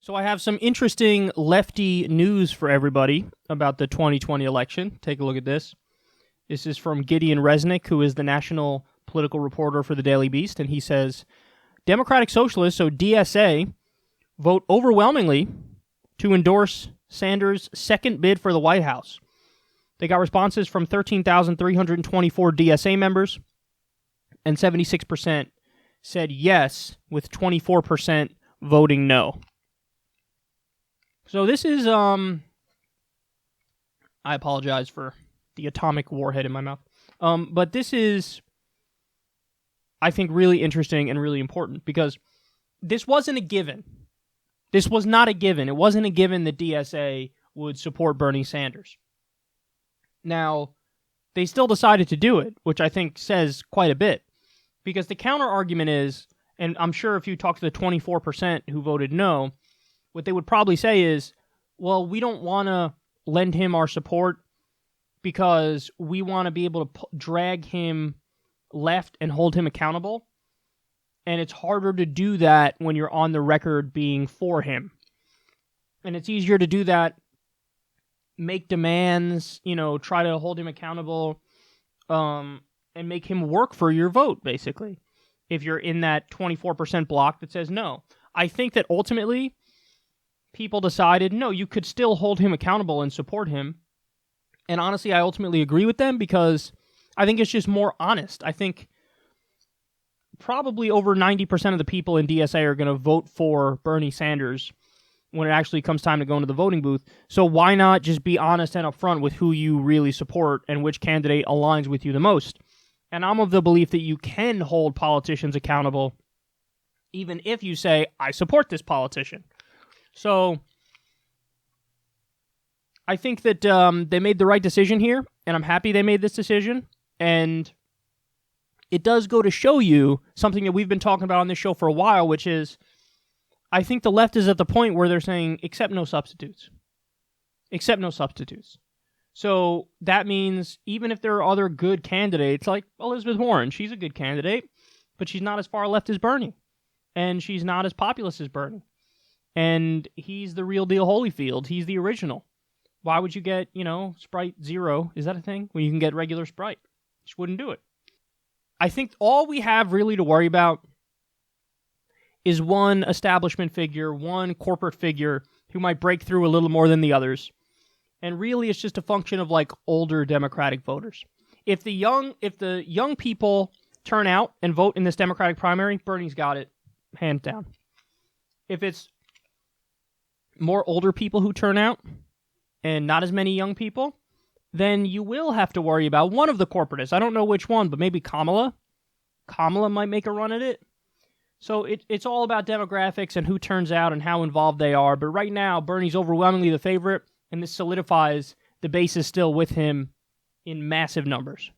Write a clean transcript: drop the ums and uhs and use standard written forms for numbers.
So I have some interesting lefty news for everybody about the 2020 election. Take a look at this. This is from Gideon Resnick, who is the national political reporter for the Daily Beast, and he says, Democratic Socialists, so DSA, vote overwhelmingly to endorse Sanders' second bid for the White House. They got responses from 13,324 DSA members, and 76% said yes, with 24% voting no. So this is, I apologize for the atomic warhead in my mouth. But this is, I think, really interesting and really important because this wasn't a given. This was not a given. It wasn't a given that DSA would support Bernie Sanders. Now, they still decided to do it, which I think says quite a bit. Because the counter argument is, and I'm sure if you talk to the 24% who voted no, what they would probably say is, well, we don't want to lend him our support because we want to be able to drag him left and hold him accountable. And it's harder to do that when you're on the record being for him. And it's easier to do that, make demands, try to hold him accountable, and make him work for your vote, basically, if you're in that 24% block that says no. I think that ultimately people decided, no, you could still hold him accountable and support him. And honestly, I ultimately agree with them because I think it's just more honest. I think probably over 90% of the people in DSA are going to vote for Bernie Sanders when it actually comes time to go into the voting booth. So why not just be honest and upfront with who you really support and which candidate aligns with you the most? And I'm of the belief that you can hold politicians accountable even if you say, I support this politician. So I think that they made the right decision here, and I'm happy they made this decision. And it does go to show you something that we've been talking about on this show for a while, which is I think the left is at the point where they're saying, accept no substitutes. Accept no substitutes. So that means even if there are other good candidates, like Elizabeth Warren, she's a good candidate, but she's not as far left as Bernie. And she's not as populist as Bernie. And he's the real deal Holyfield. He's the original. Why would you get, Sprite Zero? Is that a thing? When you can get regular Sprite. Just wouldn't do it. I think all we have really to worry about is one establishment figure, one corporate figure who might break through a little more than the others. And really it's just a function of older Democratic voters. If the young people turn out and vote in this Democratic primary, Bernie's got it, hands down. If it's more older people who turn out and not as many young people, then you will have to worry about one of the corporatists. I don't know which one, but maybe Kamala. Kamala might make a run at it. So it's all about demographics and who turns out and how involved they are. But right now, Bernie's overwhelmingly the favorite, and this solidifies the base is still with him in massive numbers.